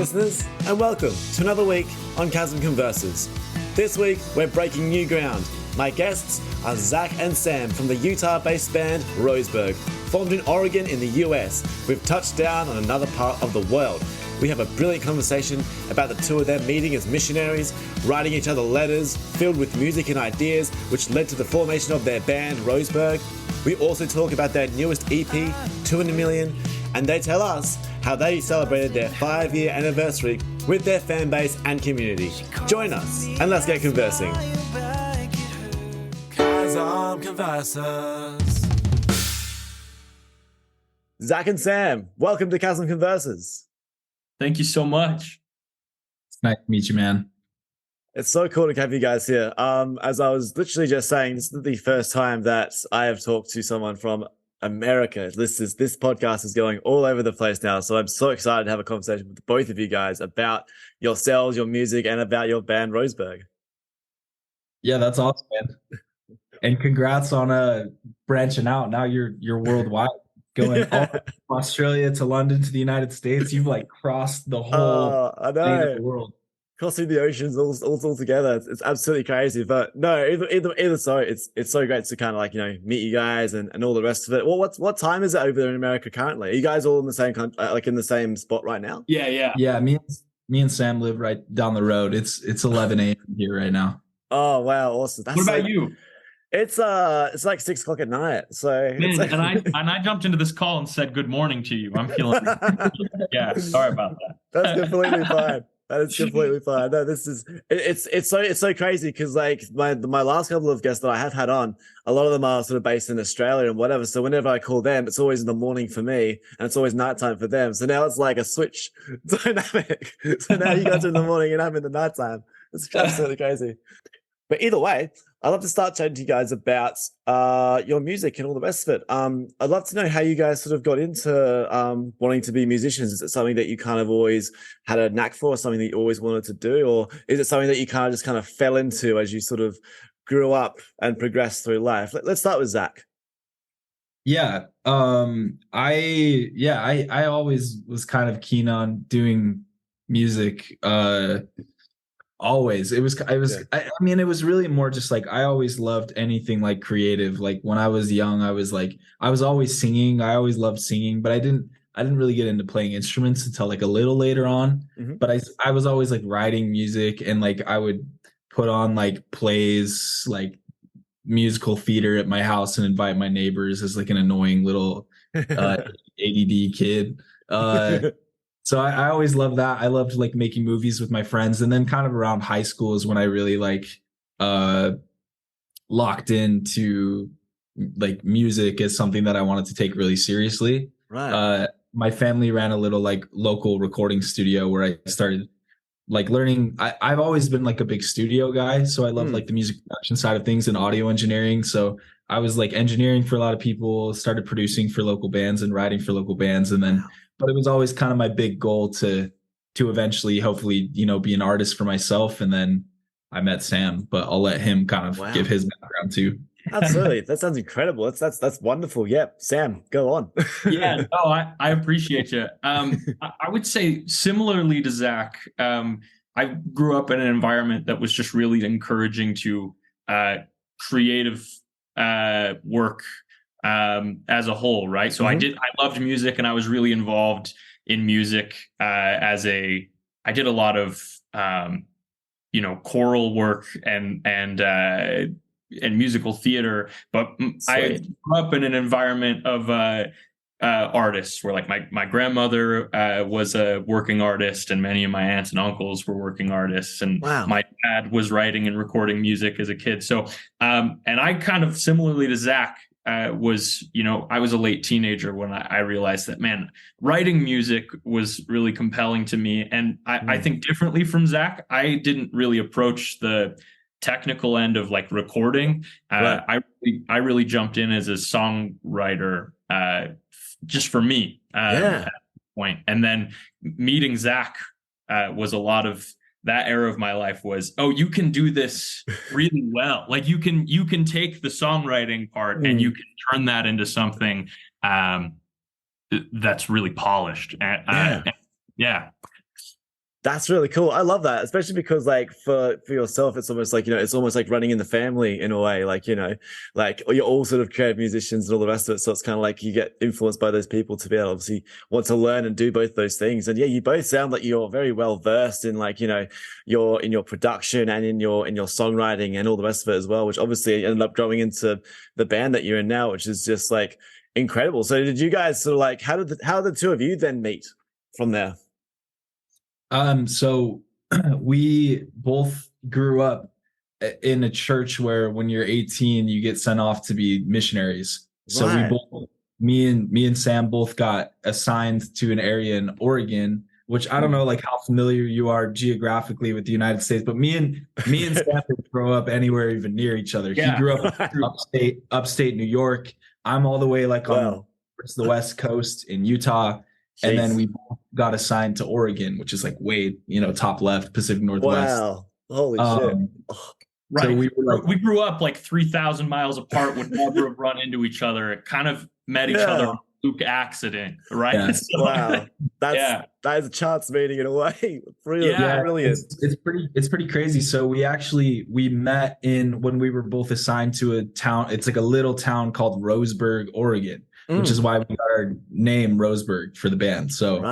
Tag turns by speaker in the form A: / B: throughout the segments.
A: listeners, and welcome to another week on Chasm Converses. This week, we're breaking new ground. My guests are Zach and Sam from the Utah-based band Roseburg. Formed in Oregon in the US, we've touched down on another part of the world. We have a brilliant conversation about the two of them meeting as missionaries, writing each other letters filled with music and ideas, which led to the formation of their band Roseburg. We also talk about their newest EP, 200 Million, and they tell us how they celebrated their 5-year anniversary with their fan base and community. Join us and let's get conversing. Zach and Sam, welcome to Chasm Converses.
B: Thank you so much.
C: It's nice to meet you, man.
A: It's so cool to have you guys here. As I was literally just saying, this is the first time that I have talked to someone from America. This podcast is going all over the place now. So I'm so excited to have a conversation with both of you guys about yourselves, your music, and about your band Roseburg.
C: Yeah, that's awesome, man. And congrats on branching out. Now you're worldwide, going all from Australia to London to the United States. You've like crossed the whole
A: I know.
C: of the world.
A: Crossing the oceans all together. It's absolutely crazy. But no, either so, it's so great to kind of like, meet you guys and all the rest of it. Well, what time is it over there in America currently? Are you guys all in the same like in the same spot right now?
C: Yeah. Me and Sam live right down the road. It's 11 a.m. here right now.
A: Oh wow, awesome.
B: What about you?
A: It's like 6 o'clock at night. So
B: Man, and I jumped into this call and said good morning to you. I'm feeling yeah, sorry about that.
A: That's completely fine. That is completely fine. No, it's so crazy because like my last couple of guests that I have had on, a lot of them are sort of based in Australia and whatever. So whenever I call them, it's always in the morning for me and it's always nighttime for them. So now it's like a switch dynamic. So now you guys are in the morning and I'm in the nighttime. It's absolutely crazy. But either way, I'd love to start chatting to you guys about your music and all the rest of it. I'd love to know how you guys sort of got into wanting to be musicians. Is it something that you kind of always had a knack for, or something that you always wanted to do? Or is it something that you kind of fell into as you sort of grew up and progressed through life? Let's start with Zach.
C: Yeah. I always was kind of keen on doing music. Always. It was, I mean, it was really more just like, I always loved anything like creative. Like when I was young, I was always singing. I always loved singing, but I didn't really get into playing instruments until like a little later on. Mm-hmm. But I was always like writing music and like I would put on like plays, like musical theater at my house and invite my neighbors as like an annoying little ADD kid. So I always loved that. I loved like making movies with my friends. And then kind of around high school is when I really like locked into like music as something that I wanted to take really seriously.
A: Right.
C: My family ran a little like local recording studio where I started like learning. I've always been like a big studio guy. So I love like the music production side of things and audio engineering. So I was like engineering for a lot of people, started producing for local bands and writing for local bands. And then but it was always kind of my big goal to eventually, hopefully, be an artist for myself. And then I met Sam, but I'll let him kind of give his background too.
A: Absolutely. That sounds incredible. That's wonderful. Yeah. Sam, go on.
B: Yeah, no, I appreciate you. I would say similarly to Zach, I grew up in an environment that was just really encouraging to creative work as a whole, right? So I loved music and I was really involved in music I did a lot of choral work and musical theater, but I grew up in an environment of artists where like my grandmother was a working artist and many of my aunts and uncles were working artists, and my dad was writing and recording music as a kid. So and I kind of similarly to Zach I was a late teenager when I realized that, man, writing music was really compelling to me. And I think differently from Zach, I didn't really approach the technical end of like recording. I really jumped in as a songwriter just for me at that point. And then meeting Zach was a lot of that era of my life was, oh, you can do this really well. Like you can take the songwriting part and you can turn that into something that's really polished. Yeah.
A: That's really cool. I love that, especially because like for yourself, it's almost like, it's almost like running in the family in a way. Like, like you're all sort of creative musicians and all the rest of it. So it's kind of like you get influenced by those people to be able to obviously want to learn and do both those things. And yeah, you both sound like you're very well versed in like, your in your production and in your songwriting and all the rest of it as well, which obviously ended up growing into the band that you're in now, which is just like incredible. So did you guys sort of like how did the two of you then meet from there?
C: So we both grew up in a church where when you're 18, you get sent off to be missionaries. So
A: Right.
C: me and Sam both got assigned to an area in Oregon, which I don't know like how familiar you are geographically with the United States, but me and Sam didn't grow up anywhere even near each other.
B: Yeah.
C: He grew up upstate New York. I'm all the way like on the West Coast in Utah. Jeez. And then we got assigned to Oregon, which is like way, top left, Pacific Northwest.
A: Wow. Holy shit.
B: Right.
C: So
B: we grew up like 3,000 miles apart, would never have run into each other. It kind of met each other on a fluke accident, right?
A: Yeah.
B: So,
A: wow. That is a chance meeting in a way. Brilliant.
B: Yeah.
A: Brilliant.
C: It's pretty crazy. So we met when we were both assigned to a town. It's like a little town called Roseburg, Oregon. Which is why we got our name Roseburg for the band. So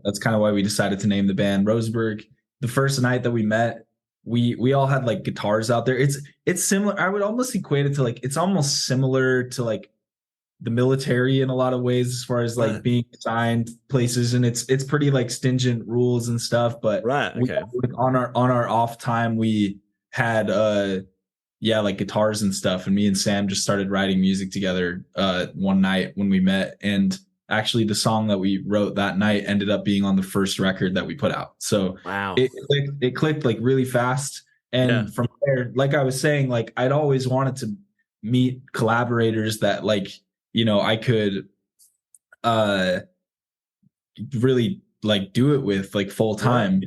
C: that's kind of why we decided to name the band Roseburg. The first night that we met, we all had like guitars out there. It's similar. I would almost equate it to like, it's almost similar to like the military in a lot of ways as far as like being assigned places. And it's pretty like stringent rules and stuff. But on our off time, we had like guitars and stuff. And me and Sam just started writing music together one night when we met. And actually the song that we wrote that night ended up being on the first record that we put out. So it clicked like really fast. And from there, like I was saying, like I'd always wanted to meet collaborators that like, I could really like do it with like full time.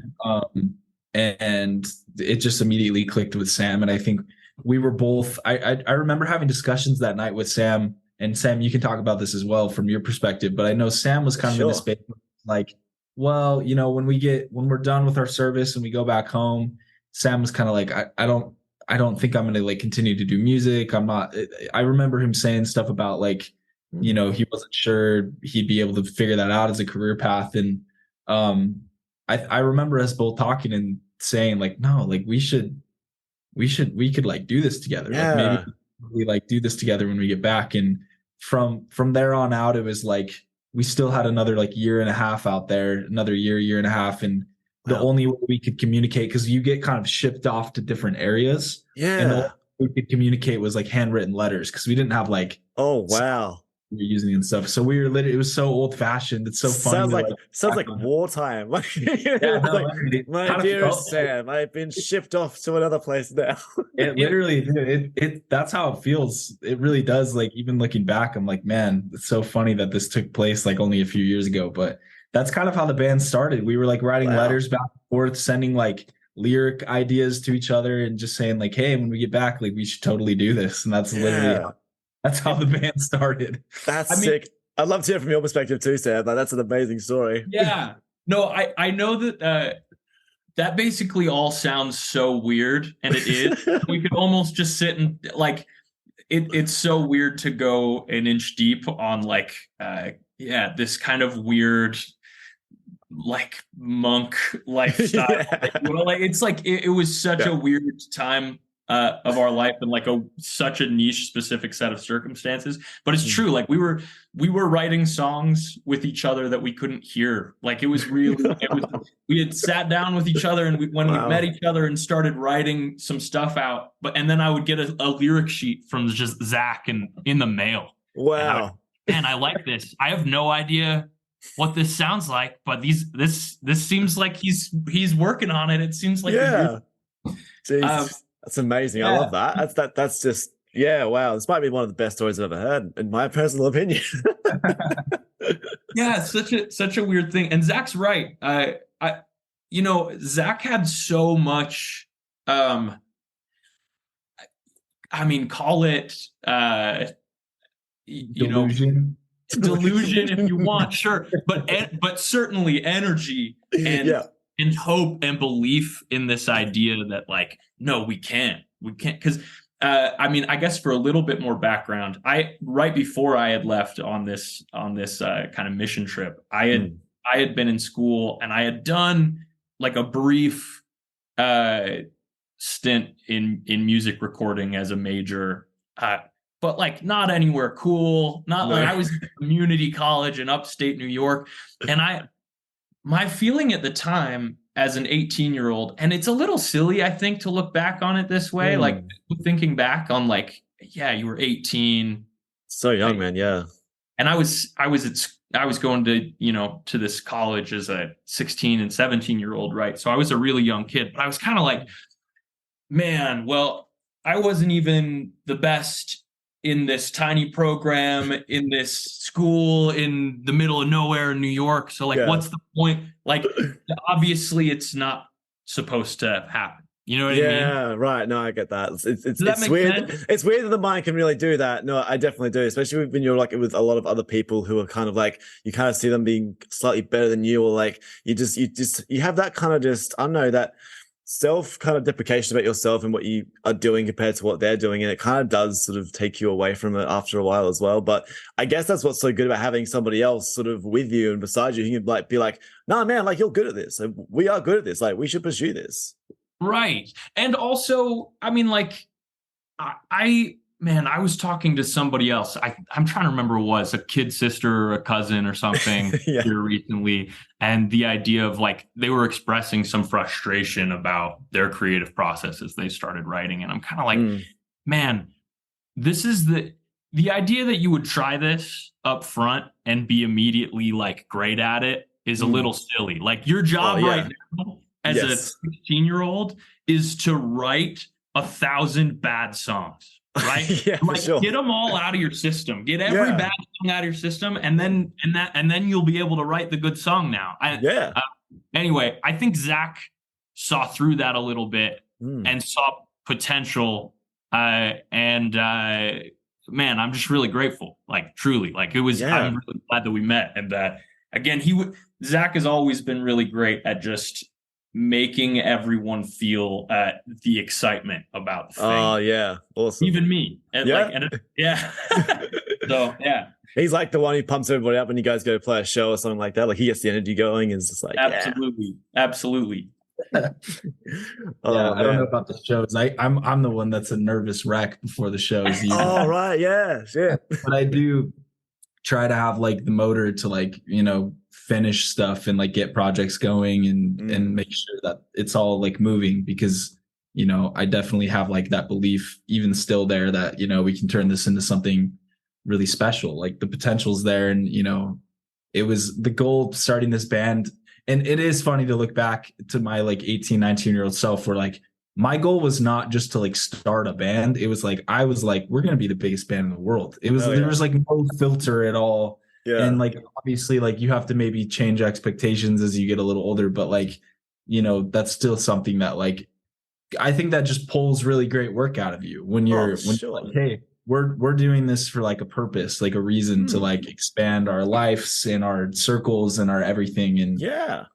C: And it just immediately clicked with Sam. And I think we were both, I remember having discussions that night with Sam, and Sam, you can talk about this as well from your perspective, but I know Sam was kind of in a space like, well, when we're done with our service and we go back home, Sam was kind of like, I don't think I'm going to like continue to do music. I remember him saying stuff about like, he wasn't sure he'd be able to figure that out as a career path. And I remember us both talking and saying like, no, like we could like do this together. Like maybe we like do this together when we get back. And from there on out, it was like we still had another like year and a half out there, another year and a half. And the only way we could communicate, because you get kind of shipped off to different areas. And the only way we could communicate was like handwritten letters, because we didn't have like we were using and stuff. So we were literally, it was so old fashioned. It's so funny.
A: Sounds like wartime. My dearest Sam, I've been shipped off to another place now.
C: It literally, that's how it feels. It really does. Like even looking back, I'm like, man, it's so funny that this took place like only a few years ago. But that's kind of how the band started. We were like writing letters back and forth, sending like lyric ideas to each other and just saying like, hey, when we get back, like we should totally do this. And that's literally that's how the band started.
A: That's sick. I'd love to hear from your perspective too, Sam. That's an amazing story.
B: Yeah. No, I know that that basically all sounds so weird, and it is. We could almost just sit and like it's so weird to go an inch deep on like this kind of weird like monk lifestyle. Like it's like it was such a weird time of our life, and like such a niche specific set of circumstances. But it's true, like we were writing songs with each other that we couldn't hear. Like it was really we had sat down with each other, and when we met each other and started writing some stuff out, and then I would get a lyric sheet from just Zach in the mail.
A: Wow.
B: And I like this. I have no idea what this sounds like, but this seems like he's working on it. It seems like
A: that's amazing. I love that. That's just wow. This might be one of the best stories I've ever heard, in my personal opinion.
B: Such a weird thing. And Zach's right. Zach had so much. Call it
C: delusion.
B: Delusion if you want, sure, but certainly energy and and hope and belief in this idea that like, no, we can't because I mean, I guess for a little bit more background, right before I had left on this kind of mission trip, I had been in school and I had done like a brief stint in music recording as a major, but like not anywhere cool. Not like I was in community college in upstate New York, and my feeling at the time as an 18-year-old, and it's a little silly, I think, to look back on it this way. Like thinking back on like, yeah, you were 18.
A: So young, man. Yeah.
B: And I was going to, to this college as a 16 and 17-year-old, right? So I was a really young kid, but I was kind of like, man, well, I wasn't even the best in this tiny program in this school in the middle of nowhere in New York. So like, what's the point? Like, obviously it's not supposed to happen. You know what I mean?
A: Yeah, right. No, I get that. It's weird.
B: Sense?
A: It's weird that the mind can really do that. No, I definitely do, especially when you're like with a lot of other people who are kind of like, you kind of see them being slightly better than you, or like you have that kind of just, I don't know, that self kind of deprecation about yourself and what you are doing compared to what they're doing, and it kind of does sort of take you away from it after a while as well. But I guess that's what's so good about having somebody else sort of with you and beside you who can like be like, nah, man, like you're good at this, like, we are good at this, like we should pursue this.
B: Right. And also, I mean, like I was talking to somebody else. I'm trying to remember who it was, a kid sister or a cousin or something here recently. And the idea of like, they were expressing some frustration about their creative process as they started writing. And I'm kind of like, man, this is the idea that you would try this up front and be immediately like great at it is a little silly. Like your job right now as a 16-year-old is to write 1,000 bad songs. Right? Like get them all out of your system. Get every bad song out of your system, and then you'll be able to write the good song now. Anyway, I think Zach saw through that a little bit and saw potential. Man, I'm just really grateful. Like truly, like it was. I'm really glad that we met. And again, Zach has always been really great at just making everyone feel the excitement about the thing.
A: Oh yeah, awesome.
B: Even me. And So
A: he's like the one who pumps everybody up when you guys go to play a show or something like that. Like he gets the energy going. It's just like
B: absolutely.
C: I don't know about the shows. I'm the one that's a nervous wreck before the shows.
A: Oh right, yeah, shit.
C: But I do try to have like the motor to like finish stuff and like get projects going and make sure that it's all like moving, because I definitely have like that belief even still there that we can turn this into something really special. Like the potential's there, and it was the goal starting this band. And it is funny to look back to my like 18, 19-year-old self, where like my goal was not just to like start a band. It was like I was like, we're gonna be the biggest band in the world. It was there was like no filter at all. And like obviously like you have to maybe change expectations as you get a little older, but like that's still something that like I think that just pulls really great work out of you when you're like, hey, we're doing this for like a purpose, like a reason to like expand our lives and our circles and our everything, and kind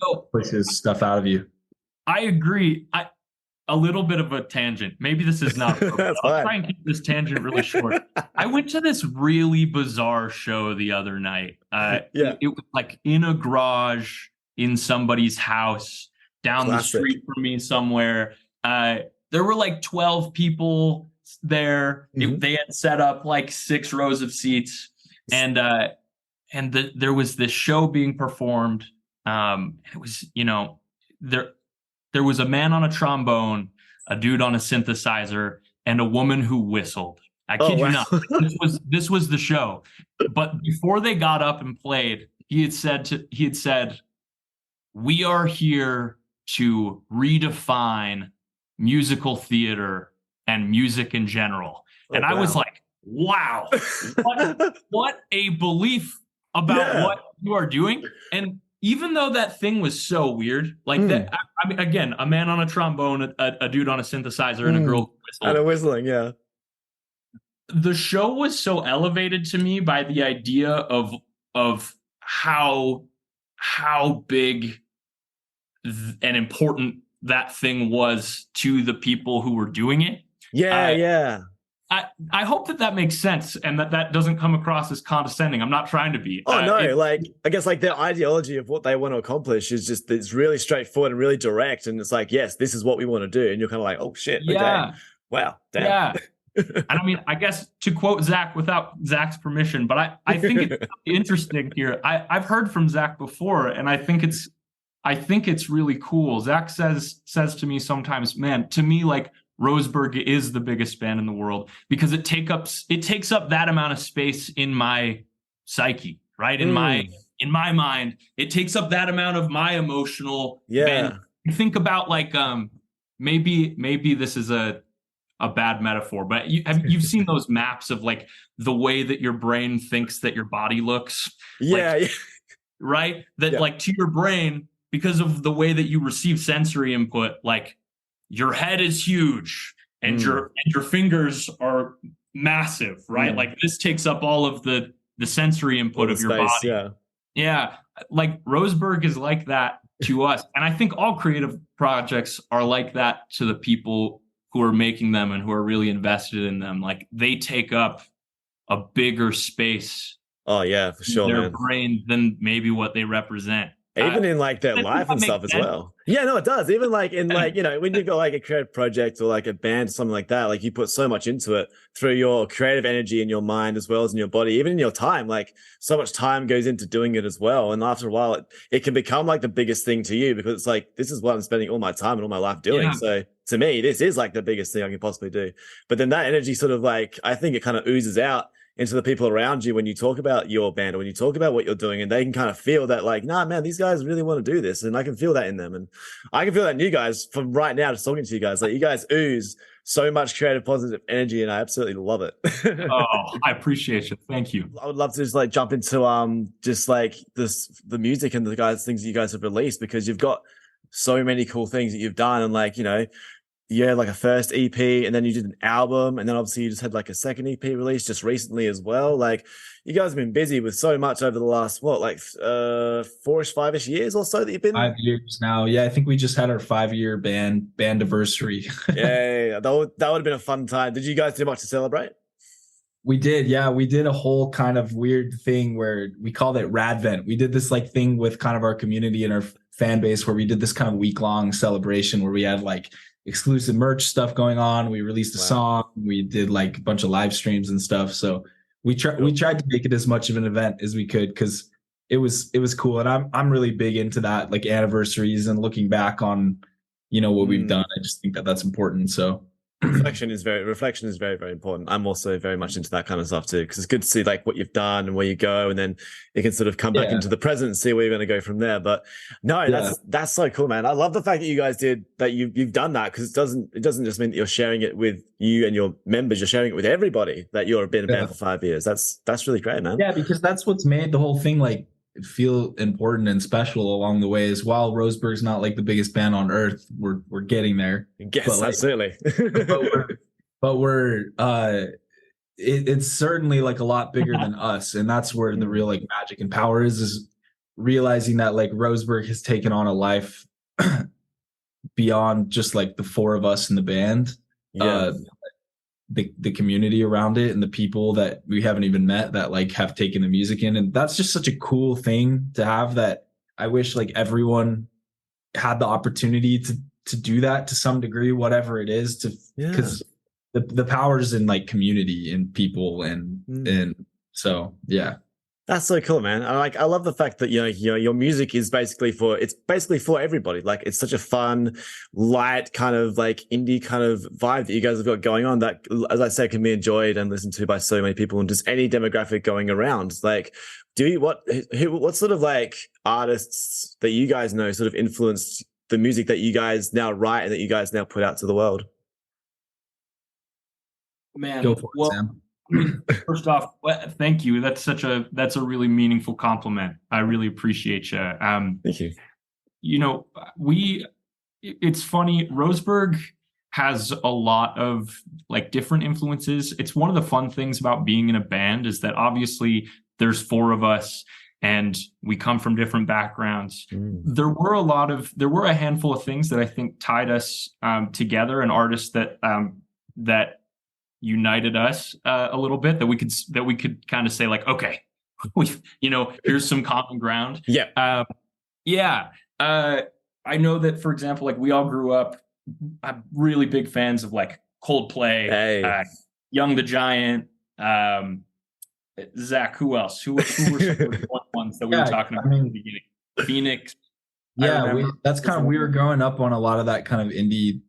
C: of pushes stuff out of you.
B: I agree. A little bit of a tangent. Maybe this is not. I'll try and keep this tangent really short. I went to this really bizarre show the other night. It was like in a garage in somebody's house down the street from me somewhere. There were like 12 people there. They had set up like 6 rows of seats, and there was this show being performed. It was there was a man on a trombone, a dude on a synthesizer, and a woman who whistled. I kid you not. This was the show. But before they got up and played, he had said, "We are here to redefine musical theater and music in general." And I was like, wow, what a belief about what you are doing. And even though that thing was so weird, like that, I mean, again, a man on a trombone, a dude on a synthesizer, and a girl
A: and a whistling,
B: the show was so elevated to me by the idea of how how big and important that thing was to the people who were doing it.
A: Yeah.
B: I hope that makes sense and that doesn't come across as condescending. I'm not trying to be.
A: Oh no, like I guess like their ideology of what they want to accomplish is just it's really straightforward and really direct, and it's like, yes, this is what we want to do, and you're kind of like, oh shit,
B: yeah,
A: okay. Wow, damn.
B: Yeah. And I mean, I guess to quote Zach without Zach's permission, but I think it's really interesting here. I've heard from Zach before, and I think it's really cool. Zach says to me sometimes, man, to me, like, Roseburg is the biggest band in the world because it takes up that amount of space in my psyche, right? In my mind, it takes up that amount of my emotional.
A: Yeah.
B: Think about like maybe this is a bad metaphor, but you've seen those maps of like the way that your brain thinks that your body looks.
A: Yeah.
B: Like, right? That like to your brain, because of the way that you receive sensory input, like your head is huge and your fingers are massive, right? Like this takes up all of the sensory input of your body. Yeah. Like Roseburg is like that to us. And I think all creative projects are like that to the people who are making them and who are really invested in them. Like they take up a bigger space.
A: Oh yeah, for sure,
B: in their
A: man.
B: brain than maybe what they represent.
A: Even in like their life and stuff as well. Yeah, no, it does. Even like in like, you know, when you've got like a creative project or like a band or something like that, like you put so much into it through your creative energy in your mind as well as in your body, even in your time, like so much time goes into doing it as well. And after a while, it can become like the biggest thing to you because it's like, this is what I'm spending all my time and all my life doing. Yeah. So to me, this is like the biggest thing I can possibly do. But then that energy sort of like, I think it kind of oozes out into the people around you when you talk about your band or when you talk about what you're doing, and they can kind of feel that like, nah, man, these guys really want to do this. And I can feel that in them. And I can feel that in you guys from right now, just talking to you guys, like you guys ooze so much creative, positive energy. And I absolutely love it.
B: Oh, I appreciate you. Thank you.
A: I would love to just like jump into just like the music and the things that you guys have released, because you've got so many cool things that you've done. And like, you know, you had like a first EP and then you did an album, and then obviously you just had like a second EP release just recently as well. Like you guys have been busy with so much over the last, what, like 5-ish years or so that you've been?
C: 5 years now. Yeah, I think we just had our 5-year band anniversary.
A: Yeah, that would have been a fun time. Did you guys do much to celebrate?
C: We did. Yeah, we did a whole kind of weird thing where we called it Radvent. We did this like thing with kind of our community and our fan base where we did this kind of week-long celebration where we had like exclusive merch stuff going on. We released a song. We did like a bunch of live streams and stuff. So we tried to make it as much of an event as we could because it was cool. And I'm really big into that, like anniversaries and looking back on, you know, what we've done. I just think that that's important. So
A: reflection is very, very important. I'm also very much into that kind of stuff too, because it's good to see like what you've done and where you go, and then you can sort of come back into the present and see where you're going to go from there. But no, that's so cool, man. I love the fact that you guys did that. You've done that, because it doesn't just mean that you're sharing it with you and your members. You're sharing it with everybody that you've been a band for 5 years. That's really great, man.
C: Yeah, because that's what's made the whole thing like feel important and special along the way. As while Roseburg's not like the biggest band on earth, we're getting there.
A: Yes, but, like, absolutely.
C: but we're it's certainly like a lot bigger than us, and that's where the real like magic and power is realizing that like Roseburg has taken on a life beyond just like the four of us in the band. The community around it and the people that we haven't even met that like have taken the music in. And that's just such a cool thing to have, that I wish like everyone had the opportunity to do that to some degree, whatever it is, because the power's in like community and people and so, yeah.
A: That's so cool, man. I love the fact that, you know, your music is basically for everybody. Like it's such a fun, light kind of like indie kind of vibe that you guys have got going on that, as I said, can be enjoyed and listened to by so many people and just any demographic going around. Like, what sort of like artists that you guys know sort of influenced the music that you guys now write and that you guys now put out to the world?
B: Man, go for it, Sam. First off, thank you. That's a really meaningful compliment. I really appreciate you.
A: Thank you.
B: You know, it's funny. Roseburg has a lot of like different influences. It's one of the fun things about being in a band is that obviously there's four of us and we come from different backgrounds.
A: Mm.
B: There were a handful of things that I think tied us together, and artists that united us a little bit, that we could kind of say like, okay, here's some common ground.
A: Yeah.
B: I know that, for example, like we all grew up really big fans of like Coldplay,
A: Hey.
B: Young the Giant, Zach, who else? Who were some of the ones that we were talking about in the beginning? Phoenix.
C: Yeah, we were growing up on a lot of that kind of indie,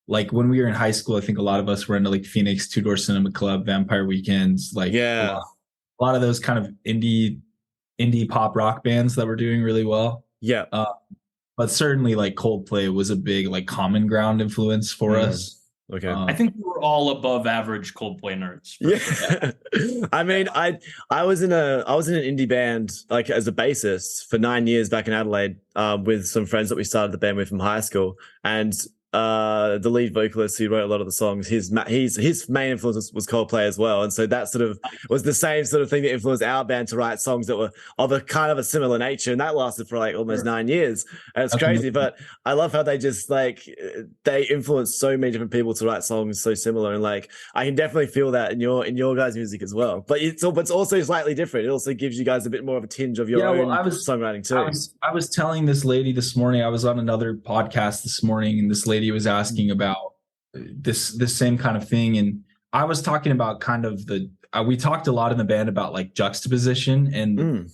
C: like when we were in high school, I think a lot of us were into like Phoenix, Two Door Cinema Club, Vampire Weekends, like a lot of those kind of indie pop rock bands that were doing really well.
A: Yeah.
C: But certainly like Coldplay was a big like common ground influence for us.
A: Okay.
B: I think we were all above average Coldplay nerds.
A: Yeah. I mean, I was in an indie band like as a bassist for 9 years back in Adelaide, with some friends that we started the band with from high school, and the lead vocalist who wrote a lot of the songs, his main influence was Coldplay as well, and so that sort of was the same sort of thing that influenced our band to write songs that were of a kind of a similar nature, and that lasted for like almost 9 years. And it's crazy, but I love how they just like they influenced so many different people to write songs so similar, and like I can definitely feel that in your guys' music as well. But it's also slightly different. It also gives you guys a bit more of a tinge of your own songwriting too.
C: I was telling this lady this morning, I was on another podcast this morning, and this lady was asking about this same kind of thing, and I was talking about kind of we talked a lot in the band about like juxtaposition and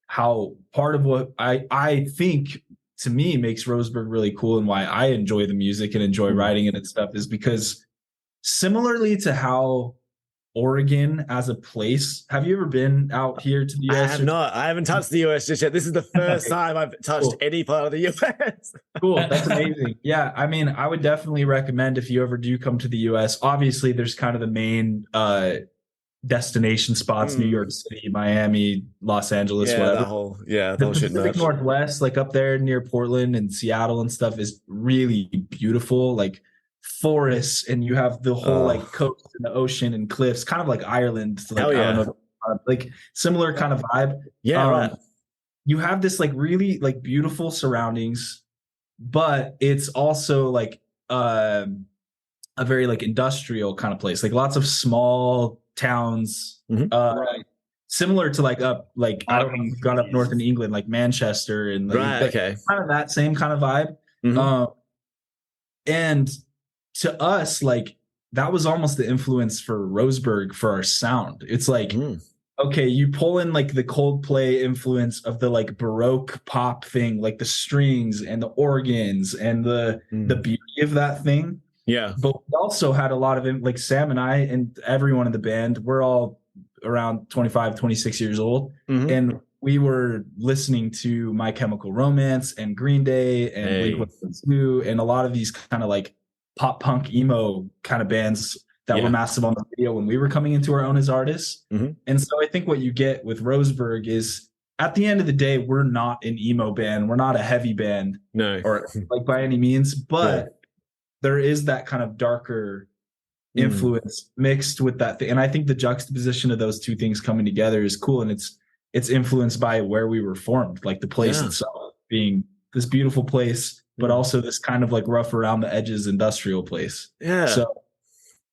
C: how part of what I think to me makes Roseburg really cool and why I enjoy the music and enjoy writing it and stuff is because similarly to how Oregon as a place. Have you ever been out here to the US?
A: I have not. I haven't touched the US just yet. This is the first time I've touched any part of the US.
C: Cool. That's amazing. Yeah. I mean, I would definitely recommend if you ever do come to the US. Obviously, there's kind of the main destination spots, New York City, Miami, Los Angeles, whatever.
A: The
C: Pacific Northwest, like up there near Portland and Seattle and stuff, is really beautiful. Like forests, and you have the whole like coast and the ocean and cliffs, kind of like Ireland. Like, I don't know, like similar kind of vibe.
A: Yeah, right.
C: You have this like really like beautiful surroundings, but it's also like a very like industrial kind of place, like lots of small towns, similar to like I don't know if you've gone up north in England, like Manchester and like, kind of that same kind of vibe. And to us, like that was almost the influence for Roseburg for our sound. It's like, okay, you pull in like the Coldplay influence of the like Baroque pop thing, like the strings and the organs and the beauty of that thing.
A: Yeah.
C: But we also had a lot of like Sam and I and everyone in the band, we're all around 25, 26 years old. And we were listening to My Chemical Romance and Green Day and Blink-182 and a lot of these kind of like pop punk emo kind of bands that were massive on the radio when we were coming into our own as artists. And so I think what you get with Roseburg is at the end of the day, we're not an emo band. We're not a heavy band, or like by any means, but there is that kind of darker influence mixed with that thing. And I think the juxtaposition of those two things coming together is cool. And it's influenced by where we were formed, like the place itself being this beautiful place, but also this kind of like rough around the edges industrial place. Yeah. So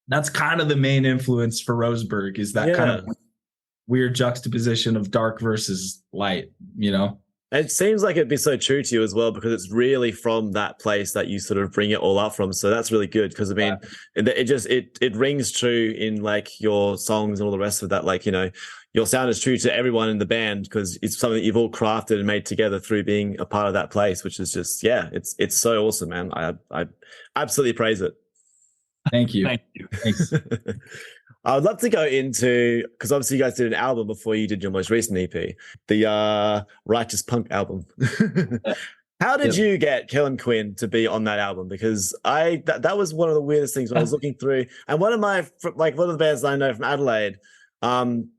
C: that's kind of the main influence for Roseburg, is that kind of weird juxtaposition of dark versus light, you know?
A: It seems like it'd be so true to you as well, because it's really from that place that you sort of bring it all up from. So that's really good, because I mean, it rings true in like your songs and all the rest of that. Like, you know, your sound is true to everyone in the band because it's something that you've all crafted and made together through being a part of that place, which is just, it's so awesome, man. I absolutely praise it.
C: Thank you.
B: Thank you.
C: Thanks.
A: I would love to go into, because obviously you guys did an album before you did your most recent EP, the Righteous Punk album. How did you get Knell Quinn to be on that album? Because that was one of the weirdest things when I was looking through. And one of the bands that I know from Adelaide,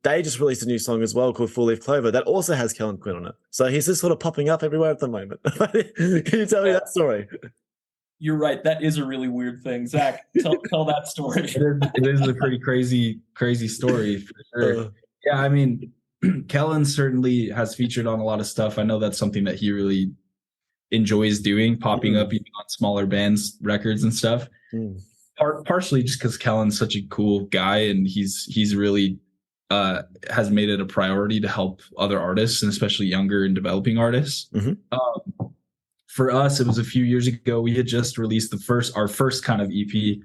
A: they just released a new song as well called Four Leaf Clover that also has Knell Quinn on it. So he's just sort of popping up everywhere at the moment. Can you tell me that story?
B: You're right. That is a really weird thing. Zach, tell that story.
C: It is a pretty crazy story for sure. Yeah, I mean, Kellen certainly has featured on a lot of stuff. I know that's something that he really enjoys doing, popping up even on smaller bands, records and stuff. Partially just because Kellen's such a cool guy, and he's really has made it a priority to help other artists, and especially younger and developing artists. For us, it was a few years ago. We had just released our first kind of EP,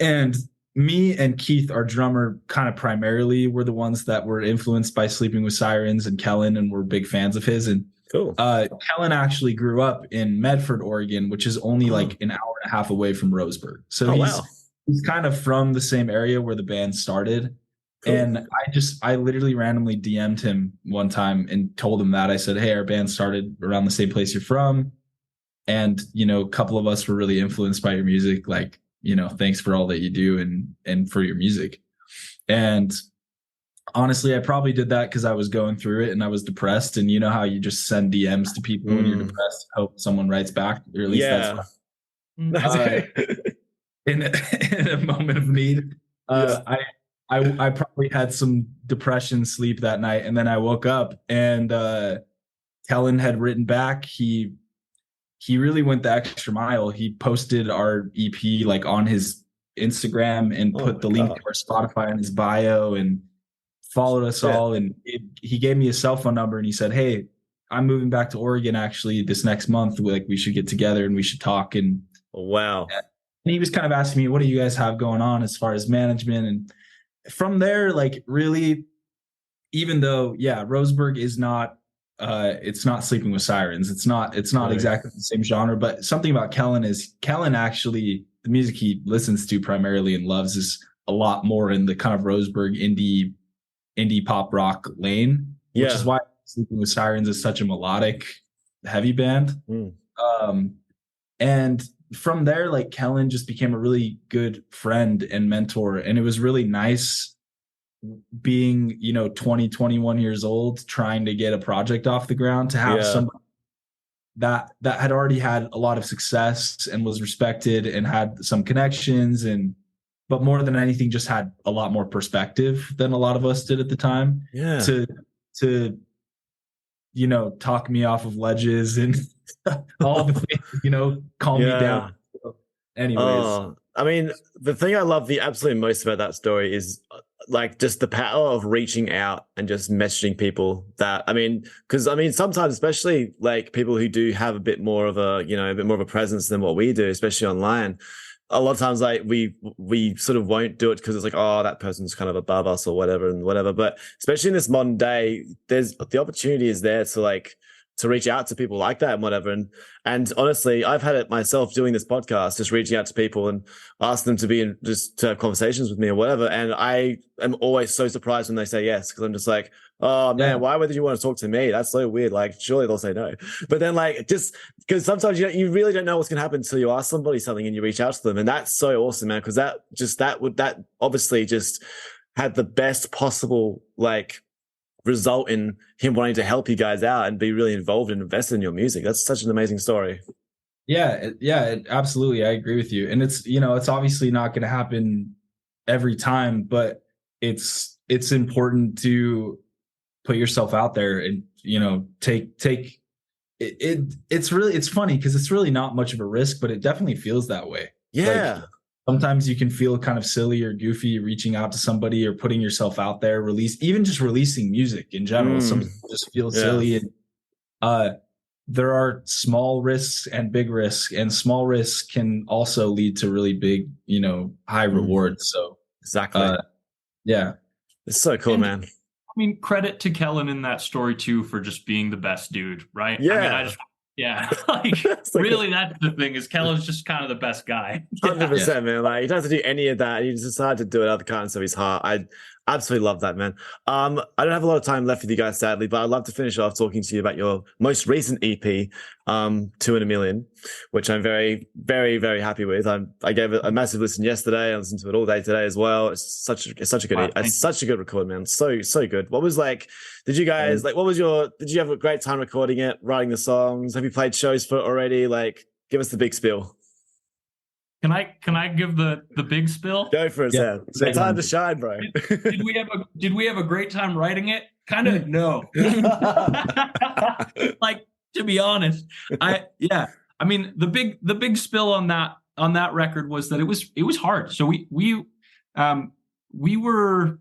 C: and me and Keith, our drummer, kind of primarily were the ones that were influenced by Sleeping with Sirens and Kellen, and were big fans of his. And
A: cool.
C: Kellen actually grew up in Medford, Oregon, which is only like an hour and a half away from Roseburg. So he's kind of from the same area where the band started. Cool. And I literally randomly DM'd him one time and told him that. I said, hey, our band started around the same place you're from. And, a couple of us were really influenced by your music. Like, thanks for all that you do and for your music. And honestly, I probably did that because I was going through it and I was depressed. And you know how you just send DMs to people when you're depressed, hope someone writes back, or at least that's in a moment of need. I probably had some depression sleep that night, and then I woke up and Kellen had written back. He really went the extra mile. He posted our EP like on his Instagram and put the link to our Spotify in his bio and followed us all. And he gave me his cell phone number and he said, hey, I'm moving back to Oregon actually this next month. Like, we should get together and we should talk. And
A: wow.
C: And he was kind of asking me, what do you guys have going on as far as management? And from there, like, really, even though, Roseburg is not, it's not Sleeping with Sirens. It's not exactly the same genre, but something about Kellen is Kellen actually, the music he listens to primarily and loves is a lot more in the kind of Roseburg indie pop rock lane, which is why Sleeping with Sirens is such a melodic, heavy band. And from there, like, Kellen just became a really good friend and mentor. And it was really nice being, 20, 21 years old, trying to get a project off the ground, to have somebody that had already had a lot of success and was respected and had some connections, but more than anything, just had a lot more perspective than a lot of us did at the time. To talk me off of ledges and all the things, calm me down. Anyways.
A: I mean, the thing I love the absolute most about that story is like just the power of reaching out and just messaging people because sometimes, especially like people who do have a bit more of a presence than what we do, especially online, a lot of times like we sort of won't do it because it's like, oh, that person's kind of above us or whatever. But especially in this modern day, there's the opportunity is there to reach out to people like that and whatever. And honestly, I've had it myself doing this podcast, just reaching out to people and asking them to have conversations with me or whatever. And I am always so surprised when they say yes, because I'm just like, oh man, why would you want to talk to me? That's so weird. Like, surely they'll say no. But then like, just because sometimes you really don't know what's going to happen until you ask somebody something and you reach out to them. And that's so awesome, man. Because that obviously just had the best possible like result in him wanting to help you guys out and be really involved and invested in your music. That's such an amazing story.
C: Absolutely. I agree with you. And it's, it's obviously not going to happen every time, but it's important to put yourself out there and, take it. It's funny because it's really not much of a risk, but it definitely feels that way.
A: Yeah.
C: Like, sometimes you can feel kind of silly or goofy reaching out to somebody or putting yourself out there, releasing music in general. Some people just feel silly. And there are small risks and big risks, and small risks can also lead to really big, high rewards. So
A: exactly. It's so cool, man.
B: I mean, credit to Kellen in that story too, for just being the best dude, right?
A: Yeah.
B: Like really, that's the thing, is Kellen's just kind of the best guy.
A: 100%, man. Like, he doesn't do any of that. He just decided to do it out of the kindness of his heart. I absolutely love that, man. I don't have a lot of time left with you guys, sadly, but I'd love to finish off talking to you about your most recent EP, 2 in a Million, which I'm very, very, very happy with. I gave it a massive listen yesterday. I listened to it all day today as well. It's such a good, it's such a good record, man. So good. What was like? Did you guys did you have a great time recording it, writing the songs? Have you played shows for it already? Like, give us the big spiel.
B: Can I give the big spill?
A: Go for it, Sam. It's time to shine, bro.
B: Did we have a great time writing it? Kind of no. Like, to be honest, I mean, the big spill on that record was that it was hard. So we were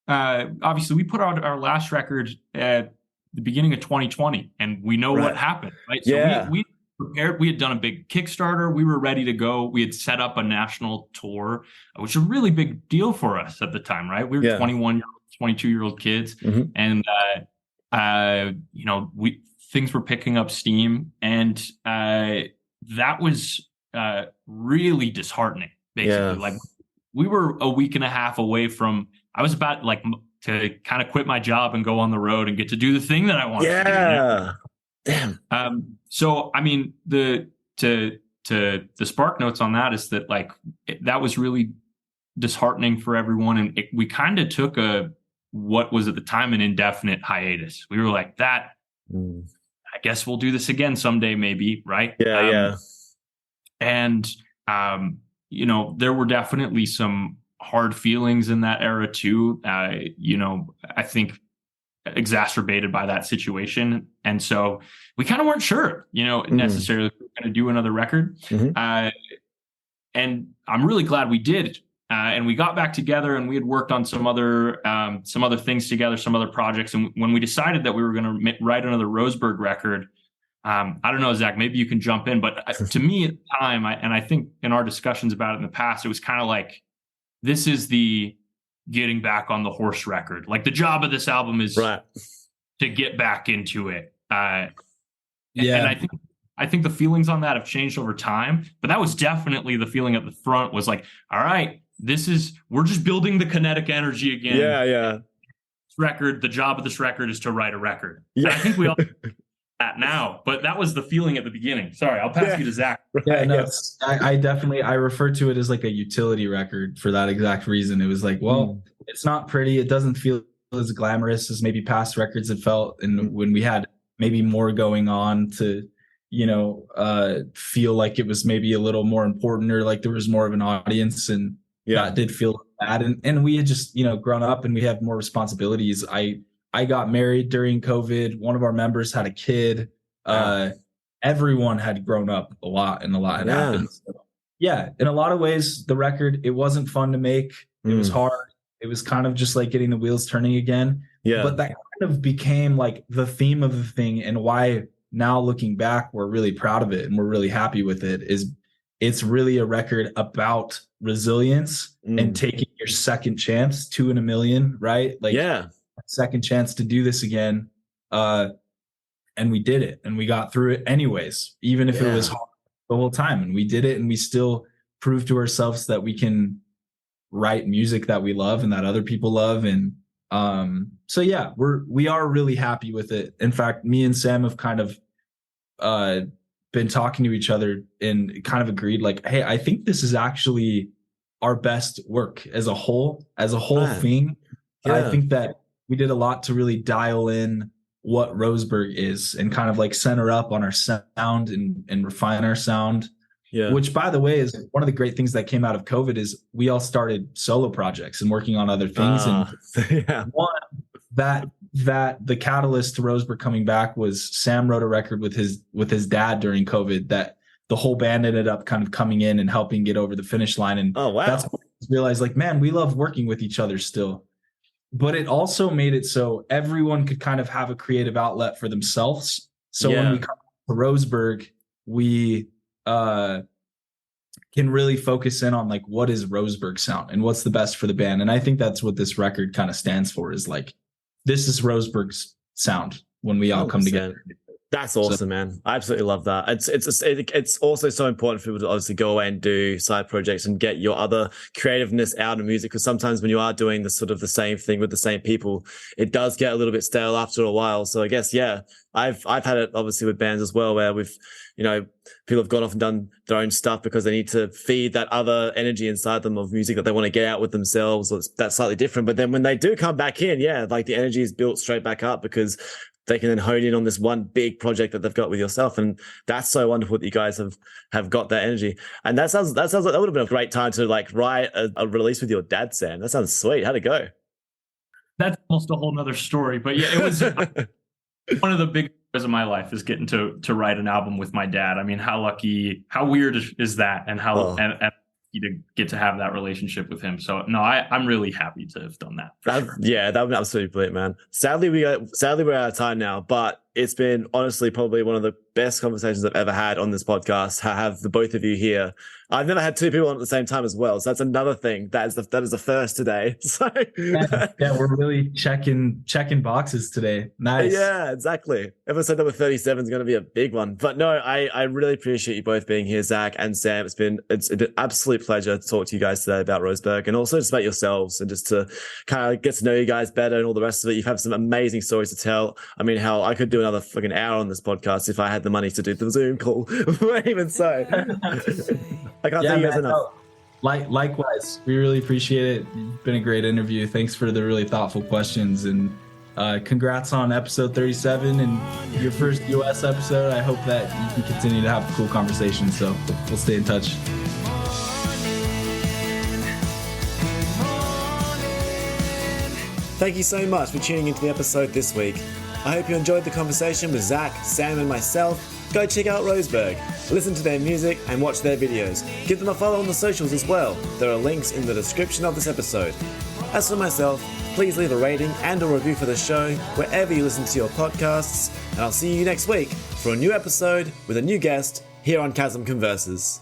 B: obviously we put out our last record at the beginning of 2020, and we know what happened, right? So we prepared. We had done a big Kickstarter. We were ready to go. We had set up a national tour, which was a really big deal for us at the time, right? We were 22-year-old kids, and things were picking up steam, and that was really disheartening. Basically, like we were a week and a half away from. I was about to kind of quit my job and go on the road and get to do the thing that I wanted to do. Yeah.
A: Damn.
B: So I mean, the spark notes on that is that that was really disheartening for everyone, and we kind of took what was at the time an indefinite hiatus. We were like, I guess we'll do this again someday, maybe, right? And there were definitely some hard feelings in that era too. I think exacerbated by that situation, and so we kind of weren't sure, necessarily if we were going to do another record. And I'm really glad we did. And we got back together, and we had worked on some other things together, some other projects. And when we decided that we were going to write another Roseburg record, I don't know, Zach, maybe you can jump in, but to me at the time, and I think in our discussions about it in the past, it was kind of like, this is the getting back on the horse record. Like, the job of this album is to get back into it. And I think the feelings on that have changed over time, but that was definitely the feeling at the front, was like, all right, we're just building the kinetic energy again. This record, the job of this record is to write a record. And I think we all that now, but that was the feeling at the beginning. Sorry, I'll pass you to Zach.
C: I refer to it as like a utility record for that exact reason. It was like, well, it's not pretty. It doesn't feel as glamorous as maybe past records had felt. And when we had maybe more going on to, feel like it was maybe a little more important, or like there was more of an audience, and that did feel bad. And we had just, grown up, and we have more responsibilities. I got married during COVID. One of our members had a kid. Everyone had grown up a lot, and a lot had happened. So, in a lot of ways, the record, it wasn't fun to make. It was hard. It was kind of just like getting the wheels turning again. But that kind of became like the theme of the thing, and why now looking back, we're really proud of it and we're really happy with it. It's really a record about resilience and taking your second chance, 2 in a million, right? Like, second chance to do this again. And we did it, and we got through it anyways, even if it was hard the whole time. And we did it, and we still proved to ourselves that we can write music that we love and that other people love. And we are really happy with it. In fact, me and Sam have kind of been talking to each other and kind of agreed, like, hey, I think this is actually our best work as a whole thing. I think that we did a lot to really dial in what Roseburg is, and kind of like center up on our sound and refine our sound. Which, by the way, is one of the great things that came out of COVID, is we all started solo projects and working on other things. And one, that the catalyst to Roseburg coming back was Sam wrote a record with his dad during COVID that the whole band ended up kind of coming in and helping get over the finish line. And that's when I realized, like, man, we love working with each other still. But it also made it so everyone could kind of have a creative outlet for themselves. So when we come to Roseburg, we can really focus in on, like, what is Roseburg sound and what's the best for the band. And I think that's what this record kind of stands for, is like, this is Roseburg's sound when we all 100%. Come together.
A: That's awesome, man. I absolutely love that. It's also so important for people to obviously go away and do side projects and get your other creativeness out of music, because sometimes when you are doing the sort of the same thing with the same people, it does get a little bit stale after a while. So I guess, I've had it obviously with bands as well, where we've, people have gone off and done their own stuff because they need to feed that other energy inside them of music that they want to get out with themselves. Or that's slightly different. But then when they do come back in, like, the energy is built straight back up, because they can then hone in on this one big project that they've got with yourself. And that's so wonderful that you guys have got that energy. And that sounds like that would have been a great time to like write a release with your dad, Sam. That sounds sweet. How'd it go?
B: That's almost a whole nother story. But yeah, it was one of the big joys of my life is getting to write an album with my dad. I mean, how weird is that, and how and to get to have that relationship with him. So no, I'm really happy to have done that. That would be
A: absolutely brilliant, man. Sadly, we're out of time now, but it's been honestly probably one of the best conversations I've ever had on this podcast. To have the both of you here. I've never had two people on at the same time as well, so that's another thing. That is the first today. So
C: yeah, we're really checking boxes today. Nice.
A: Yeah, exactly. Episode number 37 is going to be a big one. But no, I really appreciate you both being here, Zach and Sam. It's been an absolute pleasure to talk to you guys today about Roseburg, and also just about yourselves, and just to kind of get to know you guys better and all the rest of it. You've had some amazing stories to tell. I mean, how I could do another fucking hour on this podcast if I had the money to do the Zoom call. Even so, I can't thank you guys enough.
C: Likewise, we really appreciate it. It's been a great interview. Thanks for the really thoughtful questions, and congrats on episode 37 and your first US episode. I hope that you can continue to have cool conversations. So we'll stay in touch.
A: Thank you so much for tuning into the episode this week. I hope you enjoyed the conversation with Zach, Sam, and myself. Go check out Roseburg, listen to their music, and watch their videos. Give them a follow on the socials as well. There are links in the description of this episode. As for myself, please leave a rating and a review for the show wherever you listen to your podcasts, and I'll see you next week for a new episode with a new guest here on Chasm Converses.